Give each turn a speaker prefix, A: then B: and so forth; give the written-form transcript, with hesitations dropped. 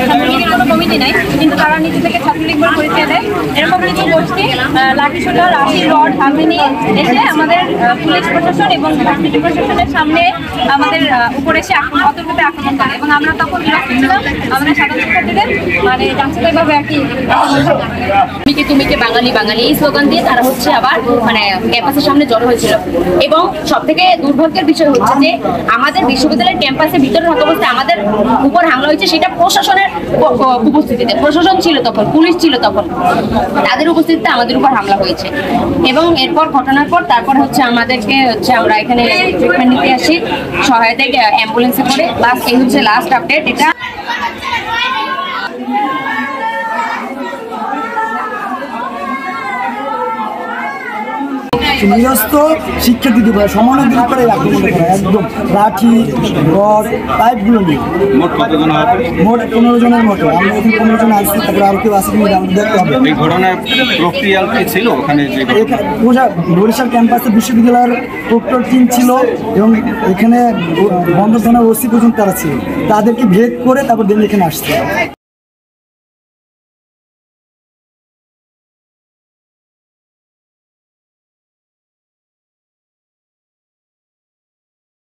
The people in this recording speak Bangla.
A: ছাত্রলীগের কোনো কমিটি নাই, কিন্তু তারা নিজে থেকে ছাত্রলীগ বলে পরিচয় দেয়। এরকম কিছু গোষ্ঠী লাঠিসোঁটা, লাঠি, রড হাতে নিয়ে এসে আমাদের পুলিশ প্রশাসন এবং ভার্সিটি প্রশাসনের সামনে আমাদের উপরে এসে অতর্কতে আক্রমণ করে, এবং আমরা তখন ছিলাম আমাদের সাধারণ শিক্ষার্থীদের মানে যাচ্ছিভাবে আর কি তুমি কে বাঙালি বাঙালি এই স্লোগান দিয়ে তারা হচ্ছে আবার মানে ক্যাম্পাসের সামনে জড়ো হয়েছিল। এবং সব থেকে দুর্ভাগ্যের বিষয় হচ্ছে যে আমাদের বিশ্ববিদ্যালয়ের ক্যাম্পাসের ভিতরে থাকা অবস্থায় আমাদের উপর হামলা হয়েছে, সেটা প্রশাসনের উপস্থিতিতে। প্রশাসন ছিল তখন, পুলিশ ছিল তখন, তাদের উপস্থিতিতে আমাদের উপর হামলা হয়েছে। এবং এরপর ঘটনার পর তারপর হচ্ছে আমাদেরকে আমরা এখানে ট্রিটমেন্ট নিতে আসি সহায়তায় অ্যাম্বুলেন্সে করে। এই হচ্ছে লাস্ট আপডেট। এটা
B: নিরস্ত শিক্ষার্থীদের উপরে সমানাধিক করে আক্রমণ করা, একদম লাঠি, রড, পাইপগুলো নিয়ে। মোট 15 জনের মতো। আমরা এখানে 15 জন আসছি, তারপরে আর কেউ আসি দেখতে হবে।
C: এই ঘটনার প্রক্রিয়া ছিল ওখানে,
B: বরিশাল ক্যাম্পাসে বিশ্ববিদ্যালয়ের প্রক্টর টিম ছিল এবং এখানে বন্দর থানার ওসি পর্যন্ত তারা ছিল। তাদেরকে ভেদ করে তারপর এখানে আসছে।